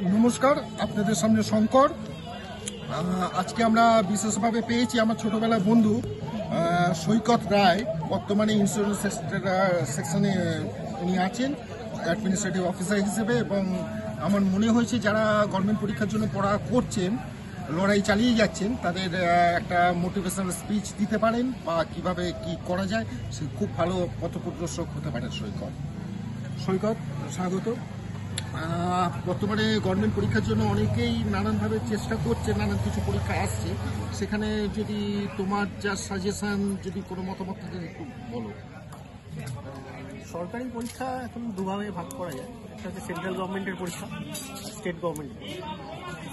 নমস্কার, আপনাদের সামনে শঙ্কর। আজকে আমরা বিশেষভাবে পেয়েছি আমার ছোটবেলার বন্ধু সৈকত রায়। বর্তমানে ইন্স্যুরেন্স সেকশনে উনি আছেন অ্যাডমিনিস্ট্রেটিভ অফিসার হিসেবে, এবং আমার মনে হয়েছে যারা গভর্নমেন্ট পরীক্ষার জন্য পড়া করছেন, লড়াই চালিয়ে যাচ্ছেন, তাদের একটা মোটিভেশনাল স্পিচ দিতে পারেন বা কিভাবে কি করা যায়, সে খুব ভালো পথপ্রদর্শক হতে পারেন সৈকত। স্বাগত। বর্তমানে গভর্নমেন্ট পরীক্ষার জন্য অনেকেই নানানভাবে চেষ্টা করছে, নানান কিছু পরীক্ষা আসছে, সেখানে যদি তোমার যা সাজেশন, যদি কোনো মতামত থাকে একটু বলো। সরকারি পরীক্ষা এখন দুভাবে ভাগ করা যায়। একটা হচ্ছে সেন্ট্রাল গভর্নমেন্টের পরীক্ষা, স্টেট গভর্নমেন্ট।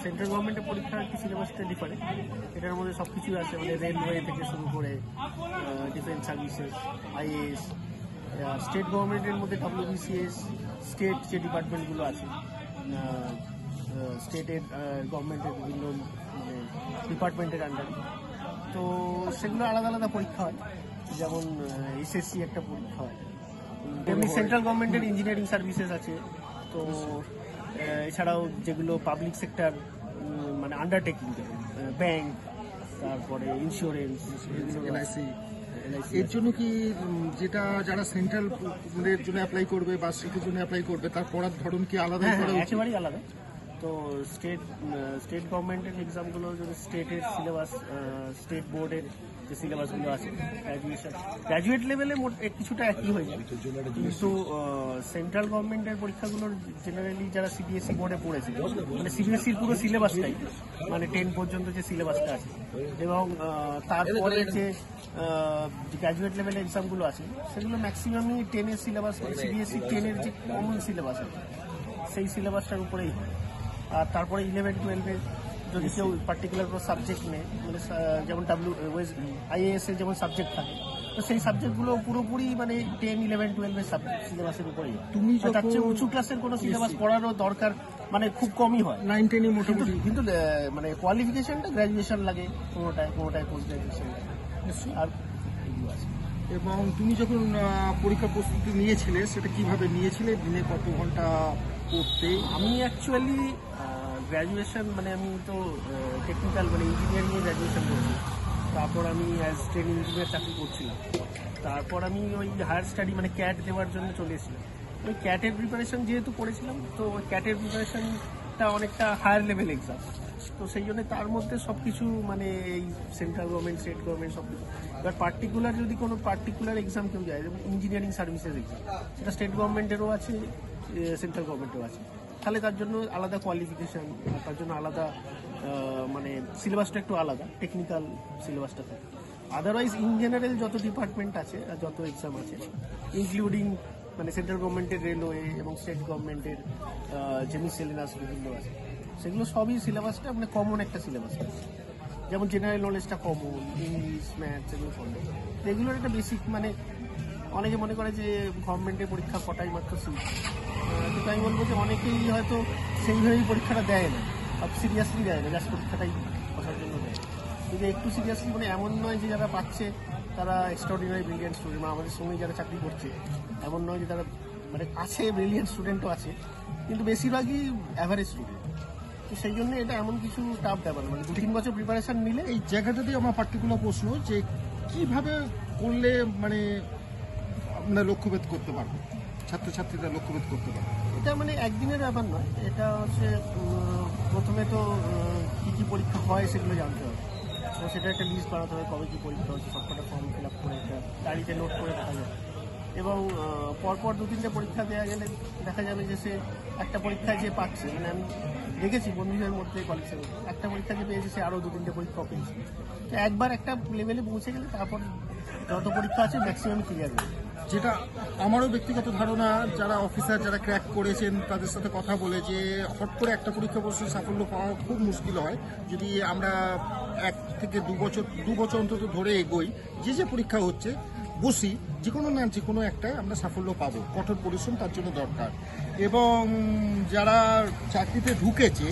সেন্ট্রাল গভর্নমেন্টের পরীক্ষার কি সিলেবাসটা ডিফারেন্ট, এটার মধ্যে সব কিছুই আছে, মানে রেলওয়ে থেকে শুরু করে ডিফেন্স সার্ভিসেস, আইএএস। স্টেট গভর্নমেন্টের মধ্যে WBCS, স্টেট যে ডিপার্টমেন্টগুলো আছে, স্টেটের গভর্নমেন্টের বিভিন্ন মানে ডিপার্টমেন্টের আন্ডারে, তো সেগুলো আলাদা আলাদা পরীক্ষা হয়। যেমন SSC একটা পরীক্ষা হয়, এমনি সেন্ট্রাল গভর্নমেন্টের ইঞ্জিনিয়ারিং সার্ভিসেস আছে। তো এছাড়াও যেগুলো পাবলিক সেক্টর মানে আন্ডারটেকিং, ব্যাংক, তারপরে ইন্স্যুরেন্স, LIC, এর জন্য কি যেটা যারা সেন্ট্রাল জন্য অ্যাপ্লাই করবে বা স্টেটের জন্য অ্যাপ্লাই করবে, তার পড়ার ধরন কি আলাদা? একেবারেই আলাদা। তো স্টেট গভর্নমেন্টের এক্সামগুলো যদি স্টেটের সিলেবাস, স্টেট বোর্ডের যে সিলেবাসগুলো আছে, গ্র্যাজুয়েট লেভেলে কিছুটা একই হয়ে যায়, কিন্তু সেন্ট্রাল গভর্নমেন্টের পরীক্ষাগুলোর জেনারেলি যারা CBSE বোর্ডে পড়েছে, মানে CBSEর পুরো সিলেবাসটাই, মানে 10 পর্যন্ত যে সিলেবাসটা আছে, এবং তারপরে যে গ্র্যাজুয়েট লেভেলের এক্সামগুলো আছে, সেগুলো ম্যাক্সিমামই 10-এর সিলেবাস, মানে CBSE 10-এর যে কমন সিলেবাস আছে সেই সিলেবাসটার উপরেই হয়। আর তারপরে 11-12-এর যদি কেউ পার্টিকুলার কোনো সাবজেক্ট নেই, মানে যেমন IAS এর যেমন সাবজেক্ট থাকে, তো সেই সাবজেক্টগুলো পুরোপুরি মানে 10-11-12-এর সিলেবাসের উপরেই। তুমি তার চেয়ে উঁচু ক্লাসের কোনো সিলেবাস পড়ারও দরকার মানে খুব কমই হয়, 9-10 মোটামুটি। কিন্তু মানে কোয়ালিফিকেশনটা গ্র্যাজুয়েশন লাগে, কোনোটায় পোস্ট গ্র্যাজুয়েশন আর এগুলো আছে। এবং তুমি যখন পরীক্ষা প্রস্তুতি নিয়েছিলে, সেটা কিভাবে নিয়েছিলে? দিনে কত ঘন্টা পড়তে? আমি অ্যাকচুয়ালি গ্র্যাজুয়েশন মানে আমি তো টেকনিক্যাল মানে ইঞ্জিনিয়ারিংয়ে গ্র্যাজুয়েশন করছি, তারপর আমি অ্যাজ ট্রেনিং ইঞ্জিনিয়ার চাকরি করছিলাম, তারপর আমি ওই হায়ার স্টাডি মানে ক্যাট দেওয়ার জন্য চলে এসেছিলাম। ওই ক্যাটের প্রিপারেশন যেহেতু করেছিলাম, তো ওই ক্যাটের প্রিপারেশনটা অনেকটা হায়ার লেভেল এক্সাম, তো সেই জন্য তার মধ্যে সব কিছু মানে এই সেন্ট্রাল গভর্নমেন্ট, স্টেট গভর্নমেন্ট সব কিছু। এবার পার্টিকুলার যদি কোনো পার্টিকুলার এক্সাম কেউ যায়, যেমন ইঞ্জিনিয়ারিং সার্ভিসেস এক্সাম, সেটা স্টেট গভর্নমেন্টেরও আছে, সেন্ট্রাল গভর্নমেন্টেরও আছে, তাহলে তার জন্য আলাদা কোয়ালিফিকেশান, তার জন্য আলাদা মানে সিলেবাসটা একটু আলাদা, টেকনিক্যাল সিলেবাসটা থাকে। আদারওয়াইজ ইন জেনারেল যত ডিপার্টমেন্ট আছে আর যত এক্সাম আছে, ইনক্লুডিং মানে সেন্ট্রাল গভর্নমেন্টের রেলওয়ে এবং স্টেট গভর্নমেন্টের যে মিসেলেনাস বিভিন্ন আছে, সেগুলো সবই সিলেবাসটা মানে কমন একটা সিলেবাস আছে। যেমন জেনারেল নলেজটা কমন, ইংলিশ, ম্যাথস, এগুলো কমন, এগুলোর একটা বেসিক মানে অনেকে মনে করে যে গভর্নমেন্টের পরীক্ষা কটাই মাত্র সিট, কিন্তু আমি বলবো যে অনেকেই হয়তো সেইভাবেই পরীক্ষাটা দেয় না, সব সিরিয়াসলি দেয় না, জাস্ট পরীক্ষাটাই বসার জন্য দেয়। কিন্তু একটু সিরিয়াসলি মানে এমন নয় যে যারা পাচ্ছে তারা এক্সট্রাঅর্ডিনারি ব্রিলিয়েন্ট স্টুডেন্ট, বা আমাদের সঙ্গে যারা চাকরি করছে এমন নয় যে তারা মানে আছে, ব্রিলিয়েন্ট স্টুডেন্টও আছে, কিন্তু বেশিরভাগই অ্যাভারেজ স্টুডেন্ট। তো সেই জন্য এটা এমন কিছু টাফ ব্যাপার, মানে 2-3 বছর প্রিপারেশন নিলে। এই জায়গাটাতে আমার পার্টিকুলার প্রশ্ন যে কিভাবে করলে মানে আমরা লক্ষ্যভেদ করতে পারবো, ছাত্রছাত্রীরা লক্ষ্যভেদ করতে পারবো? এটা মানে একদিনের ব্যাপার নয়, এটা হচ্ছে প্রথমে তো কী কী পরীক্ষা হয় সেগুলো জানতে হবে, তো সেটা একটা লিস্ট বানাতে হবে, কবে কী পরীক্ষা হচ্ছে, সবকটা ফর্ম ফিল আপ করে একটা ডায়েরিতে নোট করে রাখা যাবে, এবং পরপর 2-3টে পরীক্ষা দেওয়া গেলে দেখা যাবে যে সে একটা পরীক্ষায় যে পাচ্ছে, মানে আমি দেখেছি বন্ধুদের মধ্যে, কলেজের মধ্যে একটা পরীক্ষা যে পেয়েছে সে আরও 2-3টে পরীক্ষা পেয়েছে। তো একবার একটা লেভেলে পৌঁছে গেলে তারপর যত পরীক্ষা আছে ম্যাক্সিমাম ক্লিয়ার হবে। যেটা আমারও ব্যক্তিগত ধারণা, যারা অফিসার যারা ক্র্যাক করেছেন তাদের সাথে কথা বলে, যে হট করে একটা পরীক্ষা বসে সাফল্য পাওয়া খুব মুশকিল হয়। যদি আমরা 1 থেকে 2 বছর অন্তত ধরে এগোই, যে পরীক্ষা হচ্ছে বসি, যে কোনো একটাই আমরা সাফল্য পাবো। কঠোর পরিশ্রম তার জন্য দরকার। এবং যারা চাকরিতে ঢুকেছে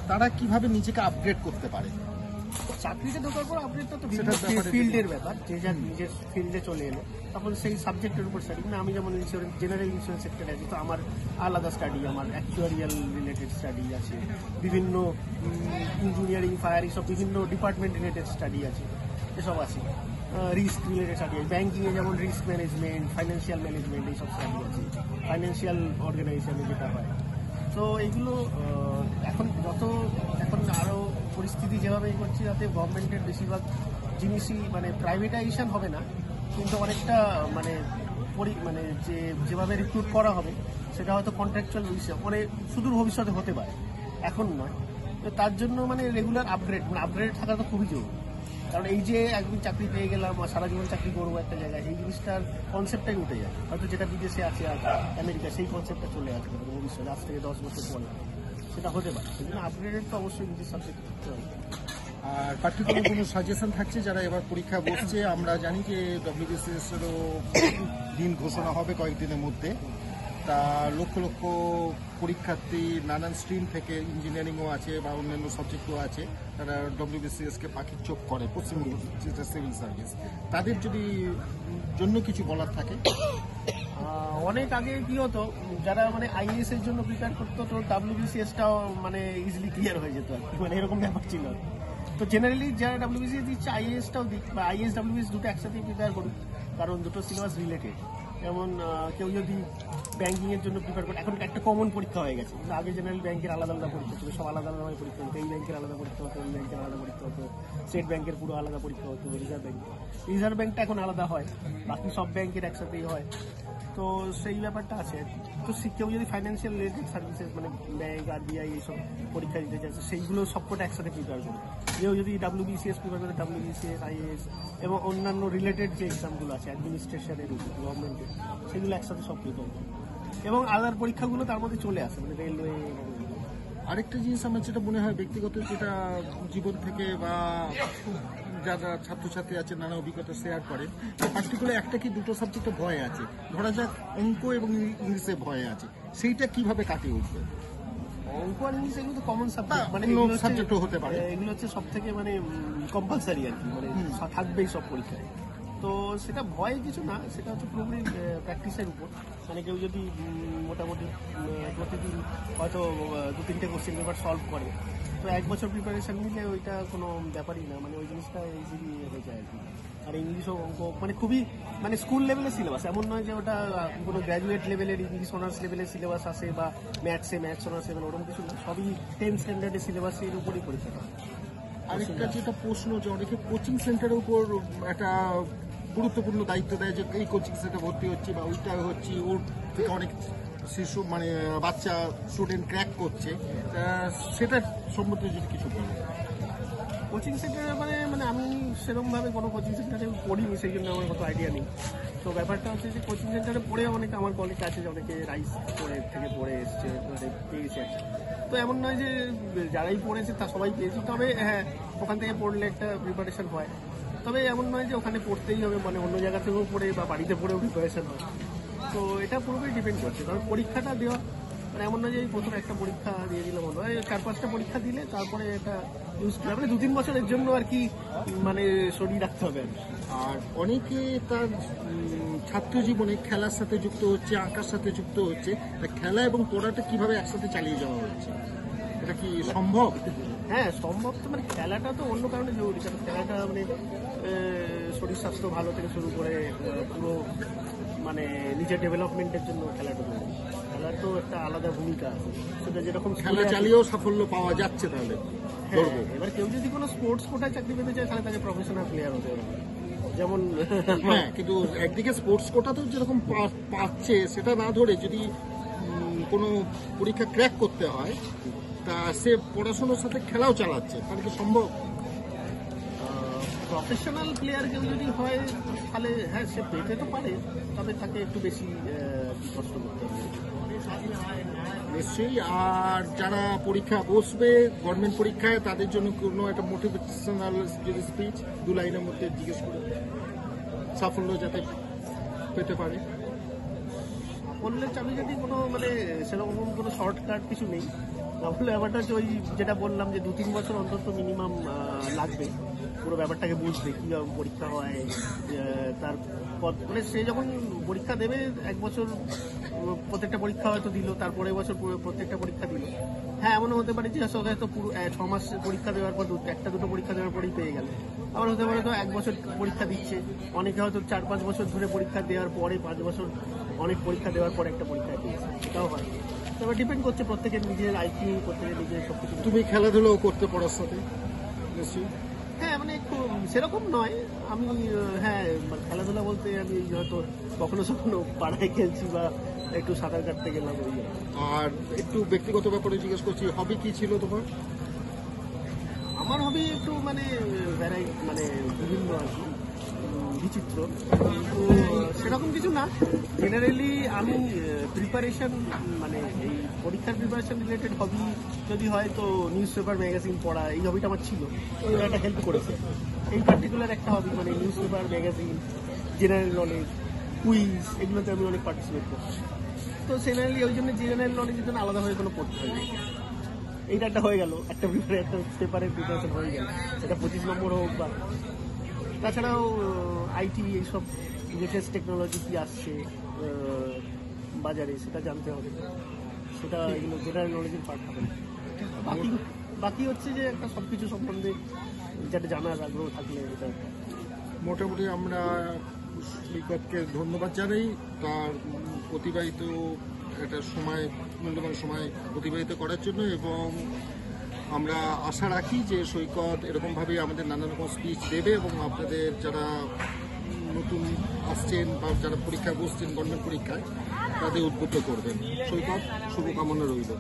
তারা কিভাবে নিজেকে আপগ্রেড করতে পারে? চাকরিতে ঢোকার পর আপডেটটা তো বিভিন্ন সেটার ব্যাপারে ফিল্ডের ব্যাপার, যে যার নিজের ফিল্ডে চলে এলো তখন সেই সাবজেক্টের উপর স্টাডি। মানে আমি যেমন ইন্স্যুরেন্স, জেনারেল ইন্স্যুরেন্স সেক্টরে আছি, তো আমার আলাদা স্টাডি, আমার অ্যাকচুয়ারিয়াল রিলেটেড স্টাডি আছে, বিভিন্ন ইঞ্জিনিয়ারিং, ফায়ার, এইসব বিভিন্ন ডিপার্টমেন্ট রিলেটেড স্টাডি আছে, এসব আছে। রিস্ক রিলেটেড স্টাডি আছে, ব্যাঙ্কিংয়ে যেমন রিস্ক ম্যানেজমেন্ট, ফাইন্যান্সিয়াল ম্যানেজমেন্ট, এইসব স্টাডি আছে, ফাইন্যান্সিয়াল অর্গানাইজেশনে যেটা হয়। তো এইগুলো এখন আরও পরিস্থিতি যেভাবে করছে, যাতে গভর্নমেন্টের বেশিরভাগ জিনিসই মানে প্রাইভেটাইজেশন হবে না, কিন্তু অনেকটা মানে মানে যেভাবে রিক্রুট করা হবে সেটা হয়তো কন্ট্রাকচুয়াল ভবিষ্যৎ মানে সুদূর ভবিষ্যতে হতে পারে, এখন নয়। তো তার জন্য মানে রেগুলার আপগ্রেড থাকা তো খুবই জরুরি। কারণ এই যে একদিন চাকরি পেয়ে গেলাম আর সারা জীবন চাকরি করবো একটা জায়গায়, এই জিনিসটার কনসেপ্টটাই উঠে যায়। হয়তো যেটা বিদেশে আছে আর আমেরিকা, সেই কনসেপ্টটা চলে আসবে ভবিষ্যতে, আজ থেকে 10 বছর পরে সেটা হতে পারে। সেই জন্য আপগ্রেডেড তো অবশ্যই নিজের সাবজেক্ট করতে হবে। আর পার্টিকুলার কোনো সাজেশন থাকছে যারা এবার পরীক্ষা বসছে? আমরা জানি যে WBCS এরও দিন ঘোষণা হবে কয়েকদিনের মধ্যে। তা লক্ষ লক্ষ পরীক্ষার্থী নানান স্ট্রিম থেকে, ইঞ্জিনিয়ারিংও আছে বা অন্যান্য সাবজেক্টও আছে, তারা WBCS-কে পাখির চোখ করে, পশ্চিমবঙ্গ যেটা সিভিল সার্ভিস, তাদের যদি জন্য কিছু বলার থাকে। অনেক আগে কি হতো, যারা মানে IAS এর জন্য প্রিপেয়ার করতো, তো WBCS-টাও মানে ইজিলি ক্লিয়ার হয়ে যেত আর কি, মানে এরকম ব্যাপার ছিল। তো জেনারেলি যারা WBCS দিচ্ছে, IAS-টাও দিক বা IAS WBCS দুটো একসাথে প্রিপেয়ার করুক, কারণ দুটো সিলেবাস রিলেটেড। যেমন কেউ যদি ব্যাঙ্কিং এর জন্য প্রিপেয়ার করে, এখন একটা কমন পরীক্ষা হয়ে গেছে। আগে জেনারেল ব্যাংকের আলাদা আলাদা পরীক্ষা ছিল, সব আলাদা আলাদা পরীক্ষা হতো। এই ব্যাংকের আলাদা পরীক্ষা হতো, এই ব্যাংকের আলাদা পরীক্ষা হতো, স্টেট ব্যাংকের পুরো আলাদা পরীক্ষা হতো, রিজার্ভ ব্যাংকটা এখন আলাদা হয়, বাকি সব ব্যাংকের একসাথেই হয়। তো সেই ব্যাপারটা আছে। তো কেউ যদি ফাইন্যান্সিয়াল রিলেটেড সার্ভিসেস মানে ব্যাংক, RBI এইসব পরীক্ষা দিতে চাইছে, সেইগুলো সবকটা একসাথে প্রিপেয়ার করে। কেউ যদি WBCS প্রিপেয়ার করে, WBCS, IAS এবং অন্যান্য রিলেটেড যে এক্সামগুলো আছে অ্যাডমিনিস্ট্রেশনের উপর, গভর্নমেন্টের, সেগুলো একসাথে সব প্রিপেয়ার করে। এবং আদার পরীক্ষাগুলো তার মধ্যে চলে আসে, মানে রেলওয়ে। আরেকটা জিনিস আমার যেটা মনে হয় ব্যক্তিগত, যেটা জীবন থেকে বা যারা ছাত্রছাত্রী আছে নানা অভিজ্ঞতা শেয়ার করে, পার্টিকুলার একটা কি দুটো সাবজেক্টে ভয় আছে, ধরা যাক অঙ্ক এবং ইংলিশে ভয় আছে, সেইটা কিভাবে কাটিয়ে উঠবে? অঙ্ক আর ইংলিশ এগুলো তো কমন সাবজেক্ট, মানে সাবজেক্টও হতে পারে, এগুলো হচ্ছে সব থেকে মানে কম্পালসারি আর কি, মানে থাকবেই সব পরীক্ষায়। তো সেটা ভয় কিছু না, সেটা হচ্ছে পুরোপুরি প্র্যাকটিসের উপর। মানে কেউ যদি মোটামুটি প্রতিদিন হয়তো 2-3টে কোশ্চেন পেপার সলভ করে, তো 1 বছর প্রিপারেশন নিলে ওইটা কোনো ব্যাপারই না, মানে ওই জিনিসটা ইজিলি হয়ে যায় আর কি। আর ইংলিশও অঙ্ক মানে খুবই মানে স্কুল লেভেলের সিলেবাস, এমন নয় যে ওটা কোনো গ্র্যাজুয়েট লেভেলের ইংলিশ অনার্স লেভেলের সিলেবাস আসে বা ম্যাথস অনার্স লেভেল, ওরকম কিছু না, সবই 10 স্ট্যান্ডার্ডের সিলেবাসের উপরই পরীক্ষাটা। আরেকটা যেটা প্রশ্ন, যে অনেকে কোচিং সেন্টারের উপর একটা গুরুত্বপূর্ণ দায়িত্ব দেয়, যে এই কোচিং সেন্টারে ভর্তি হচ্ছে বা ওইটা হচ্ছে, ওর থেকে অনেক শিশু মানে বাচ্চা স্টুডেন্ট ক্র্যাক করছে, সেটা সম্বন্ধে যদি কিছু বলেন। কোচিং সেন্টারে মানে আমি সেরকমভাবে কোনো কোচিং সেন্টারে পড়িনি, সেই জন্য আমার কত আইডিয়া নেই। তো ব্যাপারটা হচ্ছে যে কোচিং সেন্টারে পড়ে অনেকে আমার কলেজ আছে, যে অনেকে রাইস থেকে পড়ে এসছে, মানে পেয়েছে। তো এমন নয় যে যারাই পড়েছে তা সবাই পেয়েছে, তবে হ্যাঁ ওখান থেকে পড়লে একটা প্রিপারেশন হয়। তবে এমন নয় যে ওখানে পড়তেই হবে, মানে অন্য জায়গা থেকেও পড়ে বা বাড়িতে পড়েও প্রিপারেশন হয়। তো এটা পুরোপুরি ডিপেন্ড করছে, কারণ পরীক্ষাটা দেওয়া মানে এমন নয় যে এই প্রথম একটা পরীক্ষা দিয়ে দিলে মনে হয়, 4-5টা পরীক্ষা দিলে তারপরে এটা ইউজ করা, মানে 2-3 বছরের জন্য আর কি, মানে শরীর রাখতে হবে। আর অনেকে তার ছাত্র জীবনে খেলার সাথে যুক্ত হচ্ছে, আঁকার সাথে যুক্ত হচ্ছে, তা খেলা এবং পড়াটা কিভাবে একসাথে চালিয়ে যাওয়া হচ্ছে, এটা কি সম্ভব? হ্যাঁ সম্ভব। তো মানে খেলাটা তো অন্য কারণে জরুরি, কারণ খেলাটা মানে শরীর স্বাস্থ্য ভালো থেকে শুরু করে পুরো মানে নিজের ডেভেলপমেন্টের জন্য খেলাটা জরুরি। খেলার তো একটা আলাদা ভূমিকা আছে, সেটা যেরকম খেলা চালিয়েও সাফল্য পাওয়া যাচ্ছে। তাহলে এবার কেউ যদি কোনো স্পোর্টস কোটায় চাকরি পেতে চায়, তাহলে তাকে প্রফেশনাল প্লেয়ার হতে হবে। যেমন হ্যাঁ, কিন্তু একদিকে স্পোর্টস কোটাতেও যেরকম পাচ্ছে, সেটা না ধরে যদি কোনো পরীক্ষা ক্র্যাক করতে হয়, তা সে পড়াশোনার সাথে খেলাও চালাচ্ছে, তাহলে কি সম্ভব? প্রফেশনাল প্লেয়ার কেউ যদি হয়, তাহলে হ্যাঁ সে পেতে তো পারে, তবে তাকে একটু বেশি কষ্ট করতে হবে নিশ্চয়ই। আর যারা পরীক্ষা বসবে গভর্নমেন্ট পরীক্ষায়, তাদের জন্য কোনো একটা মোটিভেশনাল যদি স্পিচ 2 লাইনের মধ্যে জিজ্ঞেস করে সাফল্য যাতে পেতে পারে। করলে চাবিকাঠি কোনো মানে সেরকম কোনো শর্টকাট কিছু নেই। তাহলে ব্যাপারটা হচ্ছে ওই যেটা বললাম যে 2-3 বছর অন্তত মিনিমাম লাগবে পুরো ব্যাপারটাকে বুঝতে, কীভাবে পরীক্ষা হয়। তার মানে সে যখন পরীক্ষা দেবে 1 বছর প্রত্যেকটা পরীক্ষা হয়তো দিল, তারপরে বছর প্রত্যেকটা পরীক্ষা দিল। হ্যাঁ, এমনও হতে পারে যে হয়তো পুরো 6 মাস পরীক্ষা দেওয়ার পর 1-2 পরীক্ষা দেওয়ার পরেই পেয়ে গেল। আবার হতে পারে তো 1 বছর পরীক্ষা দিচ্ছে, অনেকে হয়তো 4-5 বছর ধরে পরীক্ষা দেওয়ার পরে 5 বছর অনেক পরীক্ষা দেওয়ার পরে একটা পরীক্ষায় পেয়েছে, সেটাও হয়। তবে ডিপেন্ড করছে প্রত্যেকের নিজের আইকিউ, প্রত্যেকের নিজের সব কিছু। তুমি খেলাধুলাও করতে পড়ার সাথে নিশ্চয়ই? হ্যাঁ, মানে একটু সেরকম নয় আমি। হ্যাঁ, মানে খেলাধুলা বলতে আমি হয়তো কখনো পাড়ায় খেলছি বা একটু সাঁতার কাটতে গেলাম। আর একটু ব্যক্তিগত ব্যাপারে জিজ্ঞেস করছি, হবি কি ছিল তোমার? আমার হবি একটু মানে মানে বিভিন্ন আর কি, বিচিত্র, কিন্তু সেরকম কিছু না। জেনারেলি আমি প্রিপারেশন মানে এই পরীক্ষার প্রিপারেশন রিলেটেড হবি যদি হয় তো নিউজ পেপার ম্যাগাজিন পড়া, এই হবিটা আমার ছিল, তো একটা হেল্প করেছে। এই পার্টিকুলার একটা হবি মানে news paper magazine, general knowledge, quiz, এগুলোতে আমি অনেক পার্টিসিপেট করছি। তো জেনারেলি ওই জন্য জেনারেল নলেজের জন্য আলাদাভাবে কোনো পড়তে হয়। এইটা একটা হয়ে গেল, একটা পেপারের প্রিপারেশন হয়ে গেল, সেটা 25 নম্বর হোক বা। তাছাড়াও আইটি, এইসব লেটেস্ট টেকনোলজি কি আসছে বাজারে সেটা জানতে হবে, সেটা এগুলো জেনারেল নলেজের পার্ট হবে। বাকি হচ্ছে যে একটা সব কিছু সম্বন্ধে যেটা জানার আগ্রহ থাকলে এটা। মোটামুটি আমরা সৈকতকে ধন্যবাদ জানাই তার অতিবাহিত একটা সময়, মূল্যবান সময় অতিবাহিত করার জন্য, এবং আমরা আশা রাখি যে সৈকত এরকমভাবেই আমাদের নানা রকম স্পিচ দেবে এবং আপনাদের যারা নতুন আসছেন বা যারা পরীক্ষায় বসছেন গভর্নমেন্ট পরীক্ষায় তাদের উদ্বুদ্ধ করবেন। সৈকত, শুভকামনা রইল।